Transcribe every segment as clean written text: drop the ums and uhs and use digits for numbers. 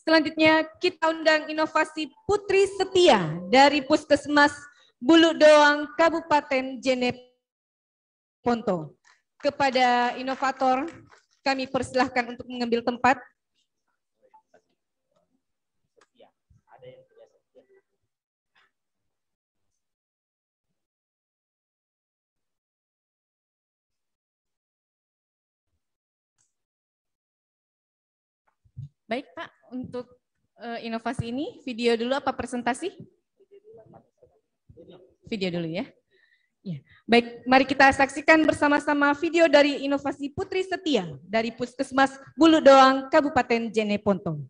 Selanjutnya kita undang inovasi Putri Setia dari Puskesmas Bulu Doang, Kabupaten Jeneponto. Kepada inovator, kami persilahkan untuk mengambil tempat. Baik Pak, untuk inovasi ini video dulu apa presentasi? Video dulu ya. Ya. Baik, mari kita saksikan bersama-sama video dari inovasi Putri Setia dari Puskesmas Bulu Doang, Kabupaten Jeneponto.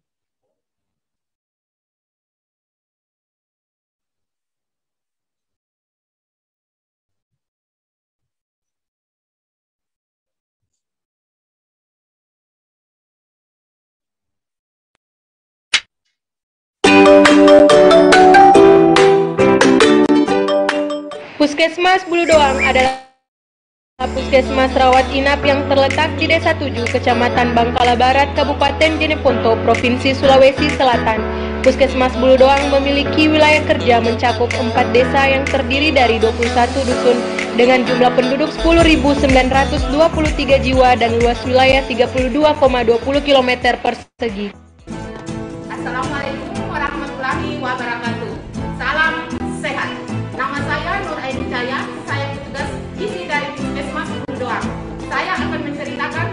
Puskesmas Bulu Doang adalah puskesmas rawat inap yang terletak di Desa 7, Kecamatan Bangkala Barat, Kabupaten Jeneponto, Provinsi Sulawesi Selatan. Puskesmas Bulu Doang memiliki wilayah kerja mencakup 4 desa yang terdiri dari 21 dusun dengan jumlah penduduk 10.923 jiwa dan luas wilayah 32,20 km persegi. Assalamualaikum warahmatullahi wabarakatuh. Salam sehat. Nama saya Nur Aini Jaya, saya petugas gizi dari Puskesmas Bulu Doang. Saya akan menceritakan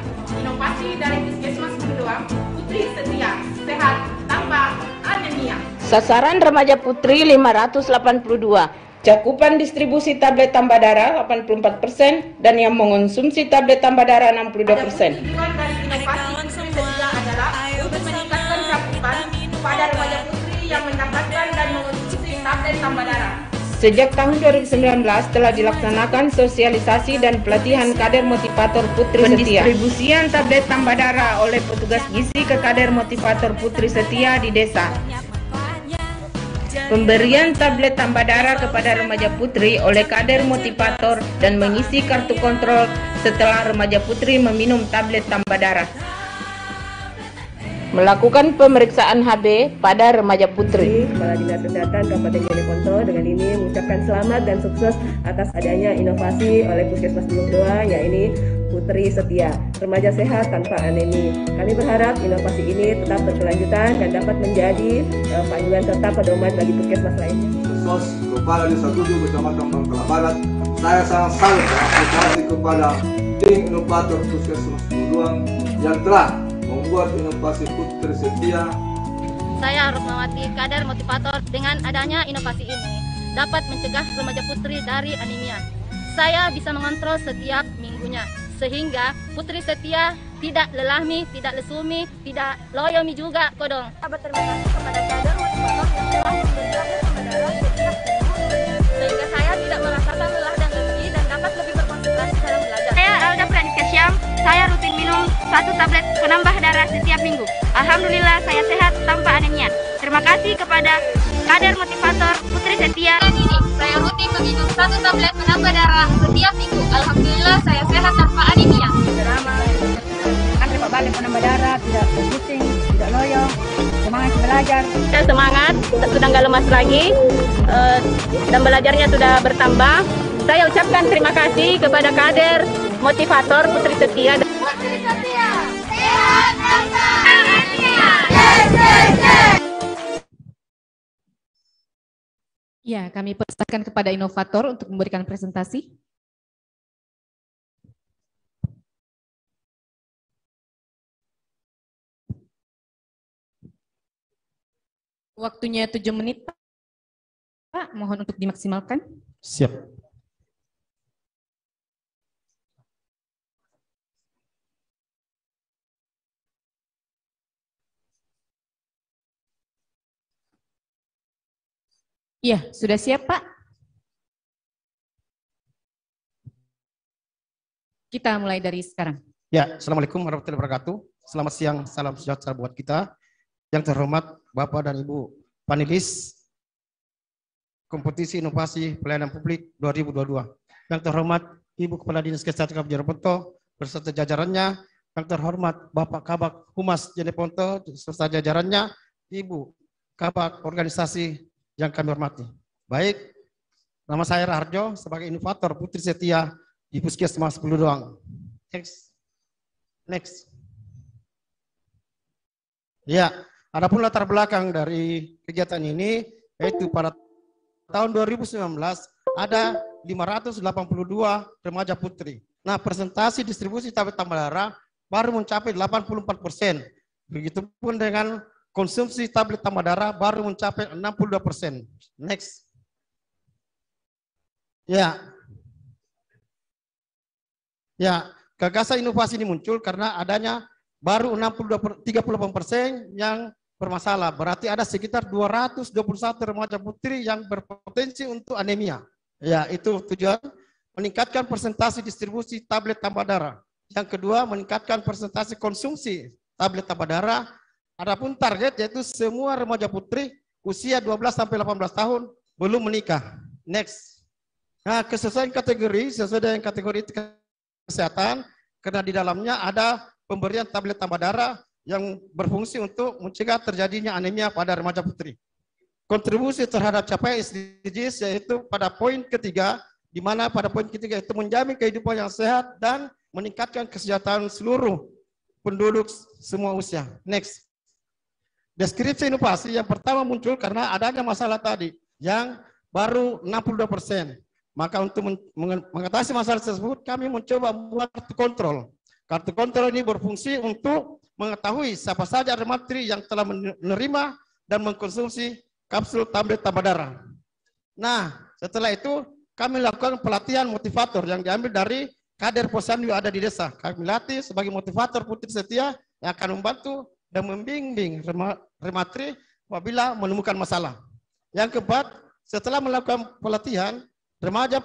inovasi dari Puskesmas Bulu Doang, Putri Setia, sehat tanpa anemia. Sasaran remaja putri 582. Cakupan distribusi tablet tambah darah 84% dan yang mengonsumsi tablet tambah darah 62%. Tujuan dari inovasi Putri Setia adalah untuk meningkatkan cakupan pada remaja putri yang mendapatkan dan mengonsumsi tablet tambah darah. Sejak tahun 2019 telah dilaksanakan sosialisasi dan pelatihan kader motivator Putri Setia. Pendistribusian tablet tambah darah oleh petugas gizi ke kader motivator Putri Setia di desa. Pemberian tablet tambah darah kepada remaja putri oleh kader motivator dan mengisi kartu kontrol setelah remaja putri meminum tablet tambah darah. Melakukan pemeriksaan HB pada remaja putri. Kepala Dinas Kesehatan Kabupaten Jeneponto dengan ini mengucapkan selamat dan sukses atas adanya inovasi oleh Puskesmas Bulu Doang, yaitu Putri Setia, remaja sehat tanpa anemi. Kami berharap inovasi ini tetap berkelanjutan dan dapat menjadi panduan serta pedoman bagi puskesmas lainnya. Sos Kepala Desa 7 Kecamatan Bangkala Barat, saya sangat salut apresiasi kepada tim inovator Puskesmas Bulu Doang yang telah membuat inovasi Putri Setia. Saya harus mengamati kader motivator. Dengan adanya inovasi ini dapat mencegah remaja putri dari anemia. Saya bisa mengontrol setiap minggunya sehingga Putri Setia tidak lelahmi, tidak lesumi, tidak loyomi juga kodong. Berterima kasih kepada kader motivator yang telah memberikan darah setiap minggu sehingga saya tidak merasakan lelah dan letih dan dapat lebih berkonsentrasi dalam belajar. Saya Alda Pranika Syam. Saya rutin minum 1 tablet penambah darah setiap minggu. Alhamdulillah saya sehat tanpa anemia. Terima kasih kepada kader motivator Putri Setia. Dan ini saya rutin meminum 1 tablet penambah darah setiap minggu. Alhamdulillah saya sehat tanpa anemia. Drama, antri Pak Balik penambah darah, tidak pusing, tidak loyo, semangat belajar. Saya semangat, sudah nggak lemas lagi, dan belajarnya sudah bertambah. Saya ucapkan terima kasih kepada kader motivator Putri Setia. Putri Setia, sehat tanpa anemia. Ya, kami persilakan kepada inovator untuk memberikan presentasi. Waktunya 7 menit, Pak. Mohon untuk dimaksimalkan. Siap. Iya, sudah siap, Pak? Kita mulai dari sekarang. Ya, Assalamualaikum warahmatullahi wabarakatuh. Selamat siang, salam sejahtera buat kita. Yang terhormat Bapak dan Ibu panelis Kompetisi Inovasi Pelayanan Publik 2022. Yang terhormat Ibu Kepala Dinas Kesehatan Kabupaten Jeneponto beserta jajarannya. Yang terhormat Bapak Kabak Humas Jeneponto beserta jajarannya. Ibu Kabak organisasi yang kami hormati. Baik, nama saya Raharjo sebagai inovator Putri Setia di Puskesmas Bulu Doang. Next. Ya, adapun latar belakang dari kegiatan ini yaitu pada tahun 2019 ada 582 remaja putri. Nah, persentase distribusi tablet tambah darah baru mencapai 84%. Begitupun dengan konsumsi tablet tambah darah baru mencapai 62%. Next. Ya, gagasan inovasi ini muncul karena adanya baru 38% yang bermasalah. Berarti ada sekitar 221 remaja putri yang berpotensi untuk anemia. Ya, itu tujuan meningkatkan persentase distribusi tablet tambah darah. Yang kedua, meningkatkan persentase konsumsi tablet tambah darah. Adapun target yaitu semua remaja putri usia 12 sampai 18 tahun belum menikah. Next. Nah, kesesuaian kategori sesuai dengan kategori kesehatan karena di dalamnya ada pemberian tablet tambah darah yang berfungsi untuk mencegah terjadinya anemia pada remaja putri. Kontribusi terhadap capaian SDGs yaitu pada poin ketiga, di mana pada poin ketiga itu menjamin kehidupan yang sehat dan meningkatkan kesejahteraan seluruh penduduk semua usia. Next. Deskripsi inovasi yang pertama muncul karena adanya masalah tadi yang baru 62%. Maka untuk mengatasi masalah tersebut kami mencoba membuat kartu kontrol. Kartu kontrol ini berfungsi untuk mengetahui siapa saja remaja yang telah menerima dan mengkonsumsi kapsul tablet tambah darah. Nah, setelah itu kami lakukan pelatihan motivator yang diambil dari kader posyandu yang ada di desa. Kami latih sebagai motivator Putri Setia yang akan membantu dan membimbing remaja apabila menemukan masalah. Yang keempat, setelah melakukan pelatihan, remaja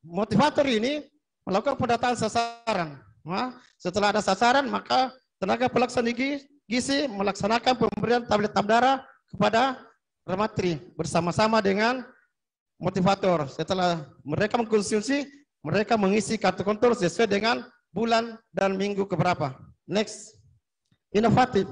motivator ini melakukan pendataan sasaran. Nah, setelah ada sasaran, maka tenaga pelaksana gizi melaksanakan pemberian tablet tambah darah kepada remaja bersama-sama dengan motivator. Setelah mereka mengkonsumsi, mereka mengisi kartu kontrol sesuai dengan bulan dan minggu keberapa. Next. Inovatif.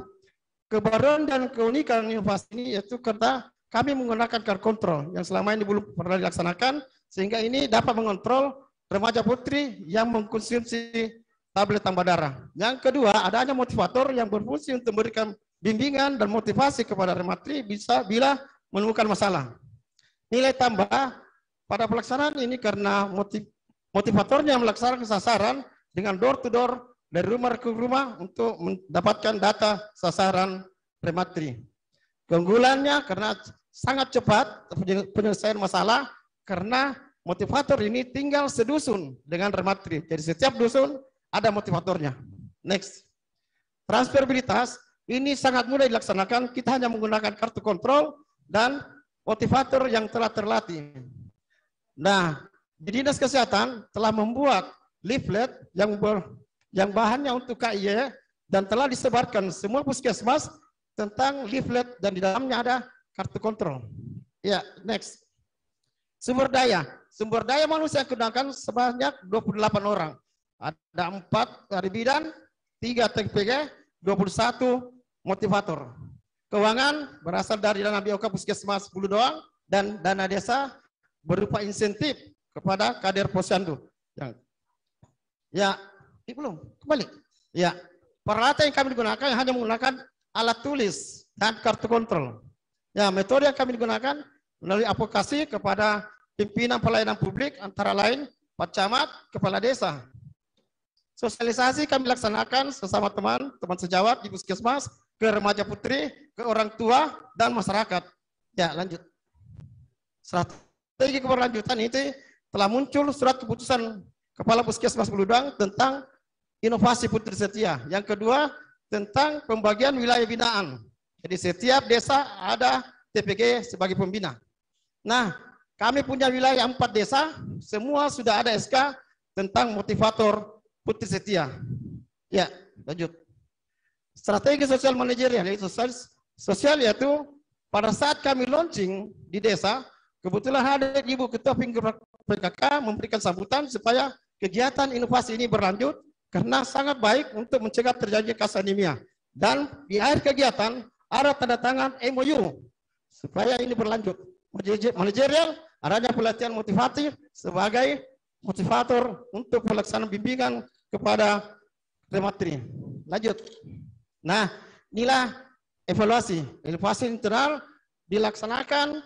Kebaruan dan keunikan inovasi ini yaitu karena kami menggunakan kartu kontrol yang selama ini belum pernah dilaksanakan, sehingga ini dapat mengontrol remaja putri yang mengkonsumsi tablet tambah darah. Yang kedua, adanya motivator yang berfungsi untuk memberikan bimbingan dan motivasi kepada remaja bisa bila menemukan masalah. Nilai tambah pada pelaksanaan ini karena motivatornya melaksanakan sasaran dengan door to door dari rumah ke rumah untuk mendapatkan data sasaran remaja. Keunggulannya karena sangat cepat penyelesaian masalah karena motivator ini tinggal sedusun dengan remaja. Jadi setiap dusun ada motivatornya. Next. Transferabilitas ini sangat mudah dilaksanakan. Kita hanya menggunakan kartu kontrol dan motivator yang telah terlatih. Nah, di Dinas Kesehatan telah membuat leaflet yang bahannya untuk KIY dan telah disebarkan semua puskesmas tentang leaflet dan di dalamnya ada kartu kontrol. Ya, next. Sumber daya manusia yang digunakan sebanyak 28 orang. Ada 4 dari bidan, 3 TPG, 21 motivator. Keuangan berasal dari dana BOK Puskesmas Bulu Doang dan dana desa berupa insentif kepada kader posyandu. Belum kembali. Ya, peralatan yang kami gunakan hanya menggunakan alat tulis dan kartu kontrol. Ya, metode yang kami gunakan melalui advokasi kepada pimpinan pelayanan publik antara lain Pak Camat, Kepala Desa. Sosialisasi kami laksanakan sesama teman sejawat di puskesmas, ke remaja putri, ke orang tua, dan masyarakat. Ya, lanjut. Strategi keberlanjutan itu telah muncul surat keputusan Kepala Puskesmas Bulu Doang tentang inovasi Putri Setia. Yang kedua, tentang pembagian wilayah binaan. Jadi setiap desa ada TPG sebagai pembina. Nah, kami punya wilayah 4 desa, semua sudah ada SK tentang motivator Putri Setia. Ya, lanjut. Strategi sosial manajerial, yaitu sosial yaitu pada saat kami launching di desa, kebetulan hadir Ibu Ketua PKK memberikan sambutan supaya kegiatan inovasi ini berlanjut karena sangat baik untuk mencegah terjadinya kasus anemia. Dan di akhir kegiatan ada tanda tangan MOU supaya ini berlanjut. Manajerial, adanya pelatihan motivatif sebagai motivator untuk pelaksanaan bimbingan kepada rematri. Lanjut. Nah, inilah evaluasi. Evaluasi internal dilaksanakan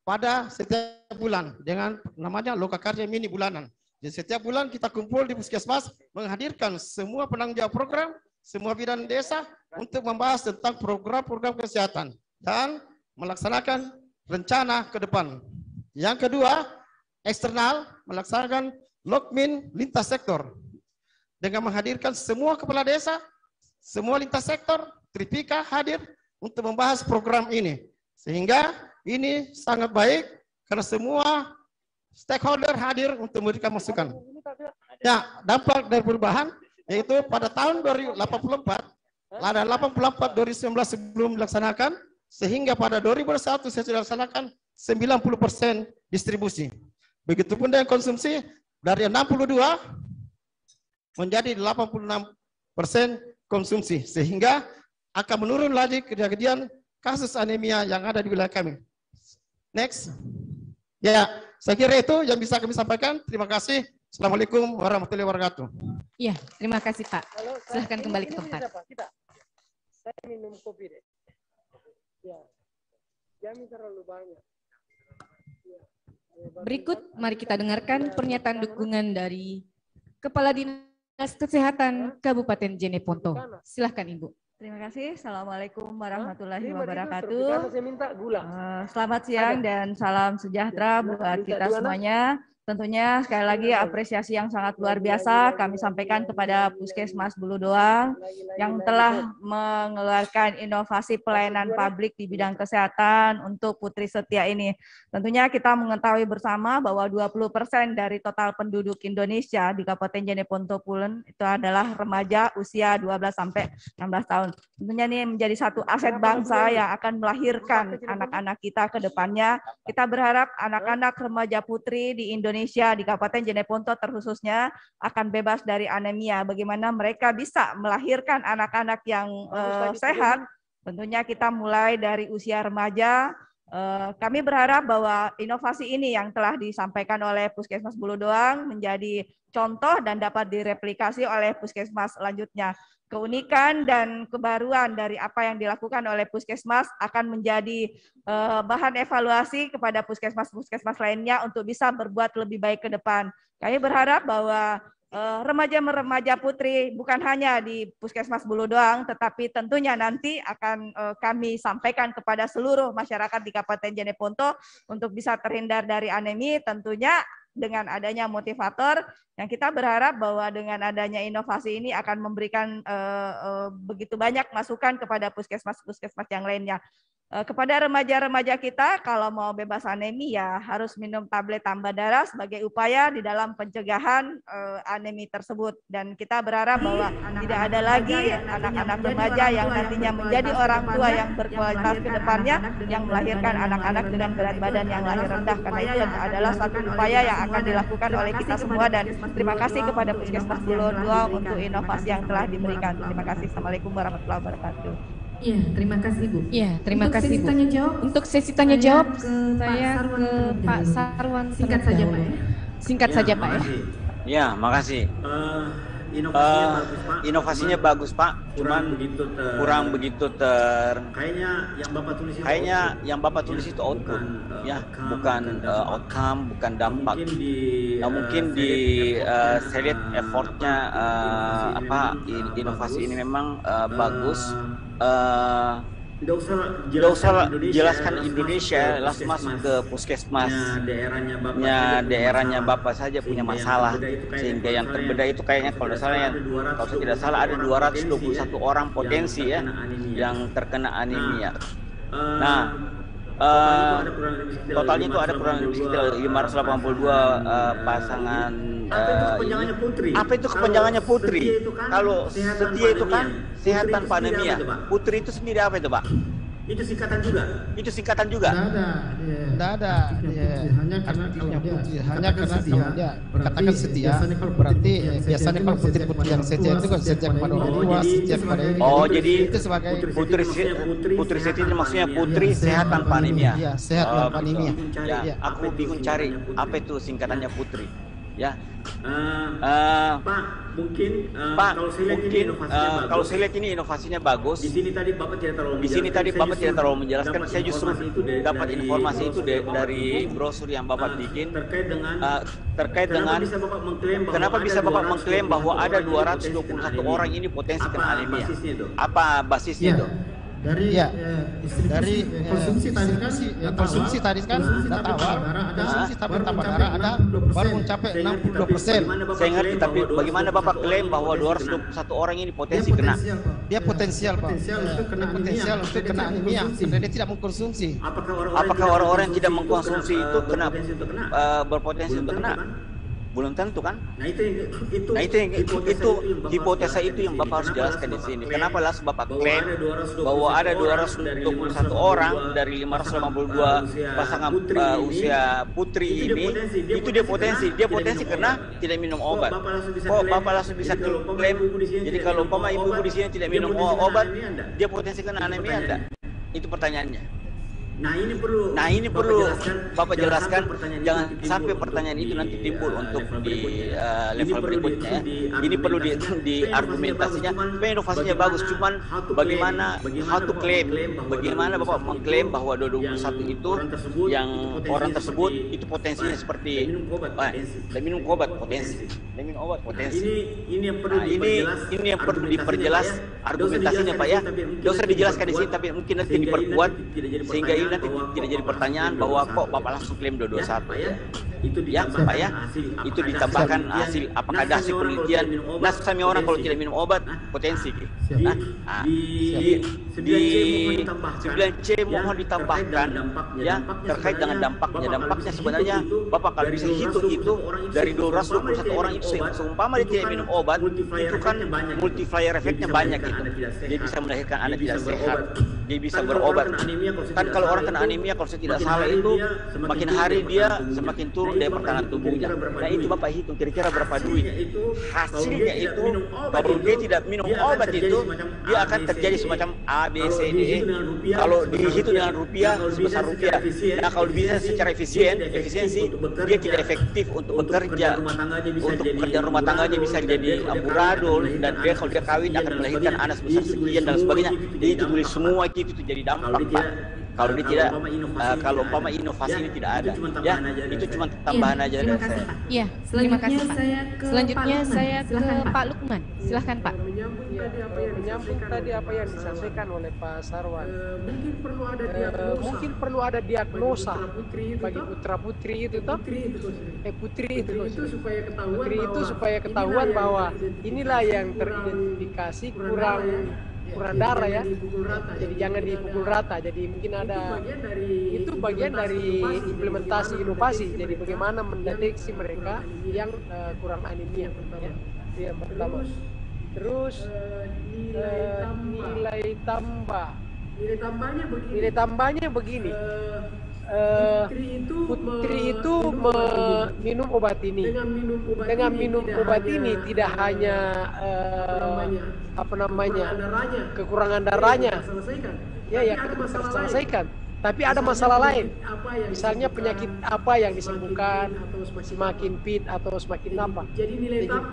pada setiap bulan dengan namanya lokakarya mini bulanan. Jadi setiap bulan kita kumpul di Puskesmas menghadirkan semua penanggung jawab program, semua bidan desa untuk membahas tentang program-program kesehatan dan melaksanakan rencana ke depan. Yang kedua, eksternal melaksanakan lokmin lintas sektor dengan menghadirkan semua kepala desa, semua lintas sektor, Tripika hadir untuk membahas program ini. Sehingga ini sangat baik karena semua stakeholder hadir untuk memberikan masukan. Ya, dampak dari perubahan yaitu pada tahun 2084 ada 84 2019 sebelum dilaksanakan, sehingga pada 2001 saya sudah dilaksanakan 90% distribusi. Begitupun dengan konsumsi dari 62 menjadi 86% konsumsi, sehingga akan menurun lagi kejadian kasus anemia yang ada di wilayah kami. Next. Ya, saya kira itu yang bisa kami sampaikan. Terima kasih. Assalamualaikum warahmatullahi wabarakatuh. Iya, terima kasih Pak. Silahkan kembali ke tempat. Saya minum kopi deh. Ya, jangan terlalu banyak. Berikut, mari kita dengarkan pernyataan dukungan dari Kepala Dinas Kesehatan Kabupaten Jeneponto. Silahkan Ibu. Terima kasih. Assalamualaikum warahmatullahi wabarakatuh. Saya minta gula. Selamat siang dan salam sejahtera buat kita semuanya. Tentunya sekali lagi apresiasi yang sangat luar biasa kami sampaikan kepada Puskesmas Bulu Doang yang telah mengeluarkan inovasi pelayanan publik di bidang kesehatan untuk Putri Setia ini. Tentunya kita mengetahui bersama bahwa 20% dari total penduduk Indonesia di Kabupaten Jeneponto Pulen itu adalah remaja usia 12 sampai 16 tahun. Tentunya ini menjadi satu aset bangsa yang akan melahirkan anak-anak kita ke depannya. Kita berharap anak-anak remaja putri di Indonesia di Kabupaten Jeneponto terkhususnya akan bebas dari anemia. Bagaimana mereka bisa melahirkan anak-anak yang sehat? Tentunya kita mulai dari usia remaja. Kami berharap bahwa inovasi ini yang telah disampaikan oleh Puskesmas Bulu Doang menjadi contoh dan dapat direplikasi oleh Puskesmas selanjutnya. Keunikan dan kebaruan dari apa yang dilakukan oleh Puskesmas akan menjadi bahan evaluasi kepada puskesmas-puskesmas lainnya untuk bisa berbuat lebih baik ke depan. Kami berharap bahwa remaja-remaja putri bukan hanya di Puskesmas Bulu Doang, tetapi tentunya nanti akan kami sampaikan kepada seluruh masyarakat di Kabupaten Jeneponto untuk bisa terhindar dari anemia, tentunya dengan adanya motivator yang kita berharap bahwa dengan adanya inovasi ini akan memberikan begitu banyak masukan kepada puskesmas-puskesmas yang lainnya. Kepada remaja-remaja kita, kalau mau bebas anemia harus minum tablet tambah darah sebagai upaya di dalam pencegahan anemia tersebut. Dan kita berharap bahwa tidak ada lagi anak-anak remaja yang nantinya menjadi orang tua yang berkualitas ke depannya, yang melahirkan anak-anak dengan berat badan yang lahir rendah. Karena itu adalah satu upaya yang akan dilakukan oleh kita semua. Dan terima kasih kepada Puskesmas Bulu Doang untuk inovasi yang telah diberikan. Terima kasih. Assalamualaikum warahmatullahi wabarakatuh. Iya, terima kasih Bu. Iya, terima kasih Bu. Untuk sesi tanya jawab, saya ke Pak Sarwan. Singkat saja Pak ya. Singkat saja Pak ya. Ya, makasih. Inovasinya bagus Pak, cuman kurang begitu kayaknya yang Bapak tulis itu output, ya, bukan outcome, bukan dampak. Nah, mungkin saya lihat effortnya inovasi ini memang bagus. Tidak usah jelaskan Indonesia, langsung masuk ke puskesmasnya daerahnya Bapak saja punya masalah, sehingga yang terbedah itu kayaknya kalau saya tidak salah ada 221 orang potensi ya yang terkena anemia. Nah, totalnya itu ada kurang lebih sekitar 582 pasangan. Apa itu kepanjangannya Putri? Kalau Setia itu kan sehat tanpa anemia. Putri itu sendiri apa itu Pak? Itu singkatan juga. Itu singkatan juga. Tidak ada. Hanya karena kalau dia katakan setia, berarti biasanya kalau putri-putri yang setia itu kan setia kepada orang tua, setia kepada ini. Oh, jadi itu sebagai putri setia itu maksudnya putri sehat tanpa anemia. Iya, sehat tanpa anemia. Ya, aku bingung cari apa itu singkatannya putri. Ya. Pak, mungkin kalau saya lihat ini inovasinya bagus. Di sini tadi Bapak tidak terlalu menjelaskan. Saya justru dapat informasi itu dari brosur yang Bapak bikin terkait dengan kenapa bisa Bapak mengklaim bahwa ada 221 orang ini potensi kena anemia. Apa basisnya itu? Dari konsumsi tadi kan data awal, konsumsi tablet tambah darah ada baru mencapai 62%. Saya ngerti, tapi bagaimana Bapak klaim bahwa 221 orang ini potensi kena? Dia potensial Pak. Potensial untuk kena anemia karena dia tidak mengkonsumsi. Apakah orang-orang yang tidak mengkonsumsi itu kena berpotensi untuk kena? Belum tentu kan? Nah itu hipotesa itu yang Bapak harus jelaskan di sini. Kenapa langsung Bapak klaim bahwa ada 221 orang dari 582 pasangan usia putri ini itu dia potensi karena tidak minum obat. Oh, Bapak langsung bisa klaim. Jadi kalau umpama ibu-ibu di sini tidak minum obat, dia potensi kena anemia enggak? Itu pertanyaannya. Nah ini perlu Bapak jelaskan, jangan sampai pertanyaan itu nanti timbul untuk di level berikutnya. Ini perlu di argumentasinya. Inovasinya bagus, cuman bagaimana how to claim, bagaimana Bapak mengklaim bahwa 21 itu yang orang tersebut itu potensinya seperti minum obat potensi. Ini yang perlu diperjelas argumentasinya Pak ya. Tidak usah dijelaskan di sini, tapi mungkin nanti diperkuat sehingga ini nanti tidak jadi pertanyaan bahwa kok Bapak langsung klaim 221 ya. Itu dia Pak ya. Itu ditambahkan hasil, apakah ada hasil penelitian. Nah, sami orang kalau tidak minum obat potensi. Di 9C mohon ditambahkan ya terkait dengan dampaknya. Dampaknya sebenarnya Bapak kalau bisa hitung itu dari 221 orang itu seumpama dia tidak minum obat itu kan multiplier efeknya banyak itu. Dia bisa melahirkan anak tidak sehat. Dia bisa berobat. Kan kalau orang kena anemia kalau saya tidak salah itu makin hari dia semakin turun daya pertahanan tubuhnya. Nah itu Bapak hitung kira-kira berapa duit. Hasilnya itu kalau dia tidak minum obat itu dia akan terjadi semacam A, B, C, D, E. Kalau dihitung dengan rupiah sebesar rupiah. Nah kalau bisa secara efisiensi dia tidak efektif untuk bekerja. Untuk pekerjaan rumah tangganya bisa jadi amburadul dan dia kalau dia kawin akan melahirkan anak sebesar sekian dan sebagainya. Jadi itu boleh semua itu jadi dampak Pak. Kalau dia tidak, kalau umpama inovasi ini tidak ada, ya itu cuma tambahan aja dari saya. Iya, terima kasih Pak. Selanjutnya saya ke Pak Lukman. Silahkan Pak. Menyambung tadi apa yang disampaikan oleh Pak Sarwan. Mungkin perlu ada diagnosa bagi putra putri itu toh. Putri itu supaya ketahuan bahwa inilah yang teridentifikasi kurang darah ya, jadi jangan dipukul rata. Jadi mungkin ada itu bagian dari implementasi inovasi. Jadi bagaimana mendeteksi mereka yang kurang anemia ya. Itu yang pertama. Terus nilai tambahnya begini. Putri itu minum obat ini. Dengan minum obat ini tidak hanya kekurangan darahnya ya terselesaikan, tapi ada masalah lain. Misalnya penyakit apa yang disembuhkan, semakin fit atau semakin apa.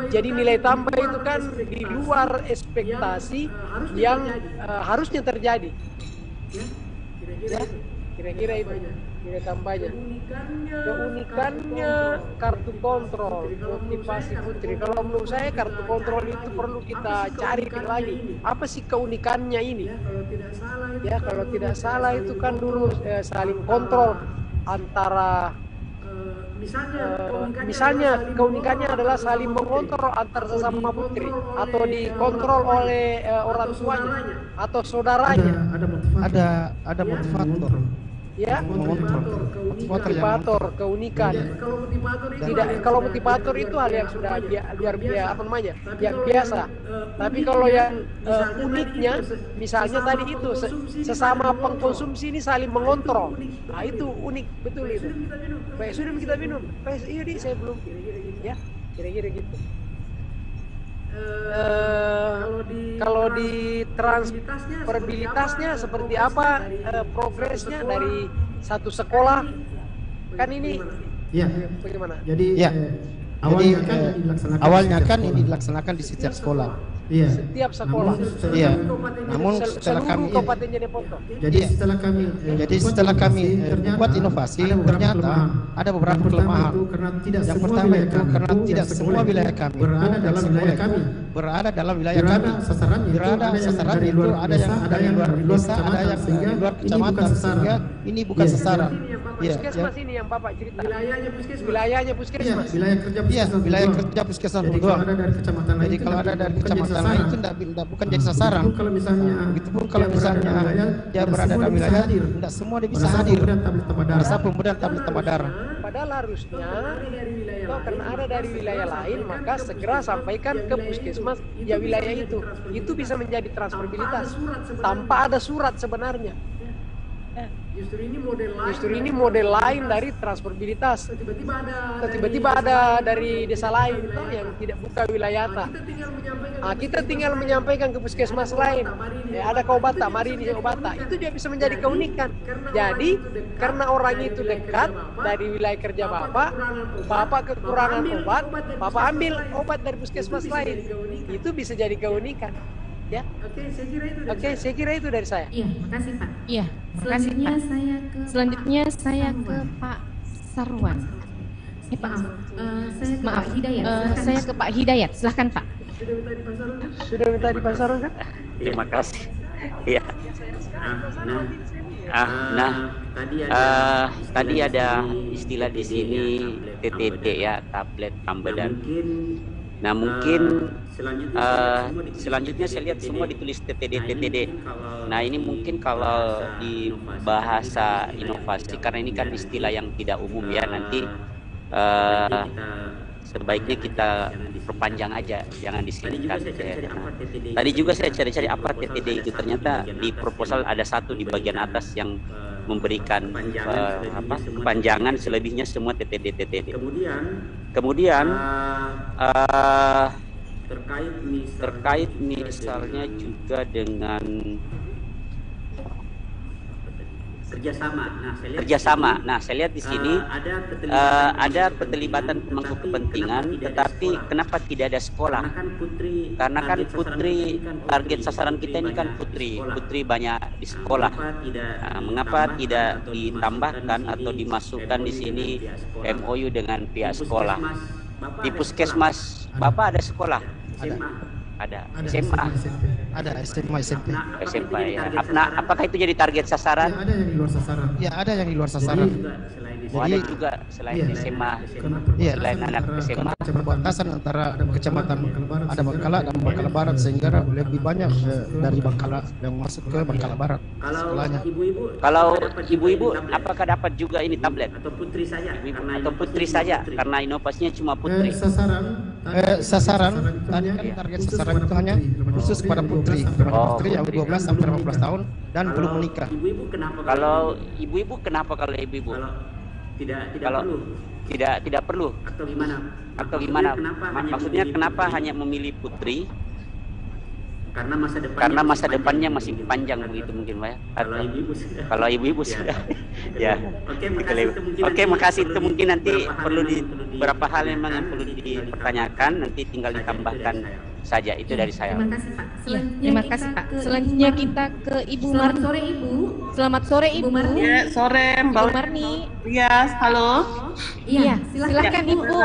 Jadi nilai tambah itu kan di luar ekspektasi yang harusnya terjadi. Kira-kira itu nilai tambahnya. Keunikannya kartu kontrol motivasi putri. Kalau menurut saya kartu kontrol itu perlu kita cari lagi. Apa sih keunikannya ini? Ya kalau tidak salah itu kan dulu saling kontrol antara misalnya keunikannya adalah saling mengontrol antar sesama putri atau dikontrol oleh orang tuanya atau saudaranya. Ada motivator. ya, motivator, keunikan. Kalau motivator itu hal yang sudah yang biasa. Tapi kalau yang uniknya, misalnya tadi itu sesama pengkonsumsi ini saling mengontrol. Nah itu unik betul itu. Baik, sudah kita minum. Baik, iya nih saya belum. Ya, kira-kira gitu. Kalau di transferabilitasnya seperti apa progresnya dari satu sekolah kan ini bagaimana? Jadi awalnya kan ini dilaksanakan di setiap sekolah. Setiap sekolah. Namun setelah kami jadi setelah kami buat inovasi, ternyata ada beberapa kelemahan. Yang pertama itu karena tidak semua wilayah kami berada dalam wilayah kami. Sasaran itu ada yang dari luar desa, ada yang dari luar kecamatan, sehingga ini bukan sasaran. Puskesmas ini yang Bapak cerita. Wilayahnya puskesmas. Wilayah kerja puskesmas doang. Jadi kalau ada dari kecamatan lain itu bukan jadi sasaran. Begitupun kalau misalnya dia berada dalam wilayah, tidak semua dia bisa hadir. Masa pemberian tablet tambah darah. Padahal harusnya karena ada dari wilayah lain, maka segera sampaikan ke puskesmas ya wilayah itu. Itu bisa menjadi transferabilitas tanpa ada surat sebenarnya. Justru ini model lain dari transferabilitas. Tiba-tiba ada dari desa lain yang tidak buka wilayah ta. Kita tinggal menyampaikan ke puskesmas lain. Ada Kaubata, mari di Kaubata. Itu juga bisa menjadi keunikan. Jadi karena orang itu dekat dari wilayah kerja Bapak kekurangan obat, Bapak ambil obat dari puskesmas lain. Itu bisa jadi keunikan. Ya. Oke, saya kira itu dari saya. Iya, makasih Pak. Iya, makasih Pak. Selanjutnya saya ke Pak Sarwan. Pak. Maaf, saya ke Pak Hidayat. Silahkan Pak. Sudah minta di Pak Sarwan kan? Terima kasih. Iya. Tadi ada istilah di sini TTD ya, tablet tambah dan. Nah mungkin selanjutnya saya lihat semua ditulis TTD. Nah ini mungkin kalau di bahasa inovasi, karena ini kan istilah yang tidak umum ya, nanti sebaiknya kita perpanjang aja, jangan disingkat. Tadi juga saya cari-cari apa TTD itu, ternyata di proposal ada satu di bagian atas yang memberikan kepanjangan, selebihnya semua TTD. Kemudian terkait misalnya juga dengan kerjasama. Nah, saya lihat di sini ada keterlibatan pemangku kepentingan, tetapi kenapa tidak ada sekolah? Karena kan putri, target sasaran kita ini kan putri banyak di sekolah. Nah, mengapa tidak ditambahkan atau dimasukkan di sini MOU dengan pihak sekolah? Di puskesmas Bapak ada sekolah? Ada SMA, ada SMA, SMP ya. Nah, apakah itu jadi target sasaran? Ya, ada yang di luar sasaran. Ada juga selain SMA, selain anak SMA. Perbatasan antara kecamatan ada Bangkala dan Bangkala Barat, sehingga lebih banyak dari Bangkala yang masuk ke Bangkala Barat sekolahnya. Kalau ibu-ibu, apakah dapat juga ini tablet? Atau putri saja? Karena inovasinya cuma putri. Sasaran tadi kan target sasaran itu hanya khusus pada putri yang 12 sampai 18 tahun dan belum menikah. Kalau ibu-ibu kenapa kalau ibu-ibu? Tidak perlu atau gimana? Maksudnya kenapa hanya memilih putri? Karena masa depannya masih panjang begitu mungkin Pak ya. Kalau ibu-ibu sudah. Ya. Oke, makasih. Itu mungkin nanti perlu beberapa hal memang yang perlu dipertanyakan, nanti tinggal ditambahkan saja. Itu dari saya. Terima kasih Pak. Terima kasih Pak. Selanjutnya kita ke Ibu Marni. Selamat sore Ibu. Selamat sore Ibu Marni. Ya, sore Mbak Marni. Iya, halo. Iya, silakan Ibu.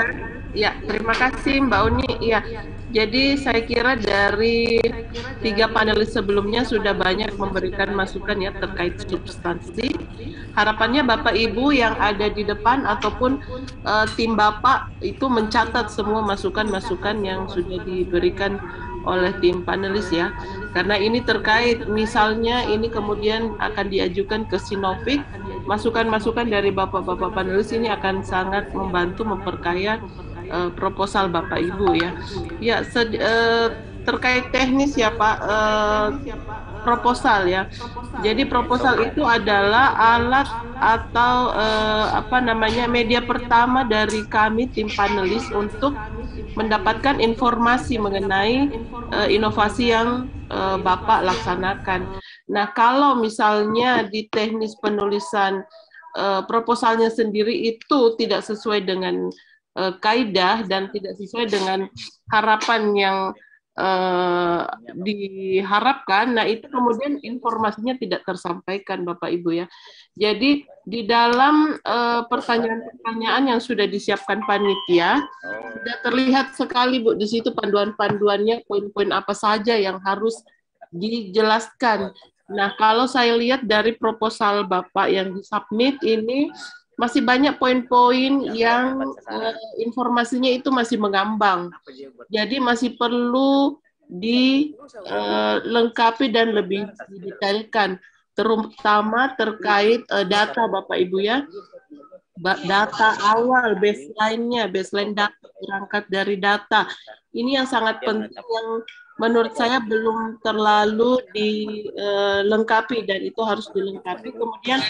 Ya, terima kasih Mbak Uni. Iya. Jadi saya kira dari 3 panelis sebelumnya sudah banyak memberikan masukan ya terkait substansi. Harapannya Bapak Ibu yang ada di depan ataupun tim Bapak itu mencatat semua masukan-masukan yang sudah diberikan oleh tim panelis ya. Karena ini terkait misalnya ini kemudian akan diajukan ke Sinovik, masukan-masukan dari Bapak-Bapak panelis ini akan sangat membantu memperkaya proposal Bapak Ibu ya. Ya, terkait teknis ya Pak, proposal ya. Jadi proposal itu adalah alat atau media pertama dari kami tim panelis untuk mendapatkan informasi mengenai inovasi yang Bapak laksanakan. Nah, kalau misalnya di teknis penulisan proposalnya sendiri itu tidak sesuai dengan kaidah dan tidak sesuai dengan harapan yang diharapkan, nah itu kemudian informasinya tidak tersampaikan Bapak Ibu ya. Jadi di dalam pertanyaan-pertanyaan yang sudah disiapkan panitia, sudah terlihat sekali Bu di situ panduan-panduannya, poin-poin apa saja yang harus dijelaskan. Nah kalau saya lihat dari proposal Bapak yang disubmit ini, masih banyak poin-poin yang informasinya itu masih mengambang. Jadi masih perlu dilengkapi dan lebih didetailkan, terutama terkait data Bapak Ibu ya. Data awal, baseline data, berangkat dari data. Ini yang sangat penting, yang menurut saya belum terlalu dilengkapi dan itu harus dilengkapi. Kemudian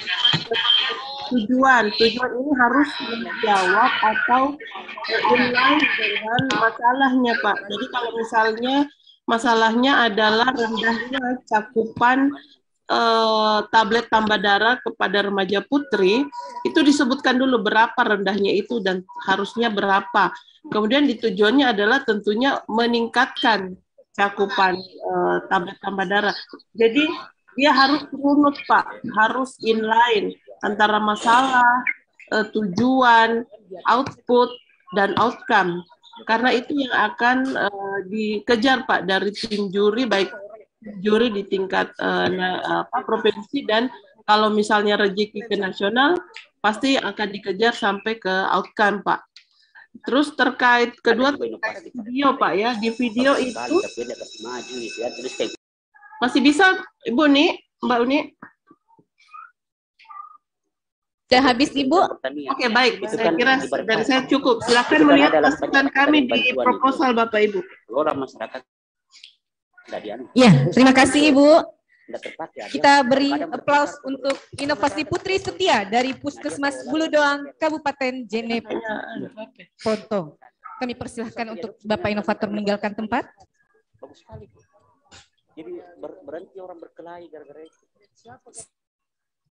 tujuan ini harus menjawab atau inline dengan masalahnya Pak. Jadi kalau misalnya masalahnya adalah rendahnya cakupan tablet tambah darah kepada remaja putri, itu disebutkan dulu berapa rendahnya itu dan harusnya berapa. Kemudian tujuannya adalah tentunya meningkatkan cakupan tablet tambah darah. Jadi dia harus runut Pak, harus inline antara masalah, tujuan, output, dan outcome. Karena itu yang akan dikejar Pak dari tim juri, baik juri di tingkat provinsi dan kalau misalnya rezeki ke nasional, pasti akan dikejar sampai ke outcome Pak. Terus terkait kedua terkait video Pak ya, di video itu masih bisa Ibu Uni, Mbak Uni? Sudah habis Ibu? Oke baik, saya kira dari saya cukup. Silakan melihat masukan kami di proposal Bapak Ibu. Ya, terima kasih Ibu. Kita beri aplaus untuk inovasi Putri Setia dari Puskesmas Bulu Doang, Kabupaten Jeneponto. Kami persilahkan untuk Bapak inovator meninggalkan tempat. Bagus sekali. Jadi berhenti orang berkelahi gara-gara itu.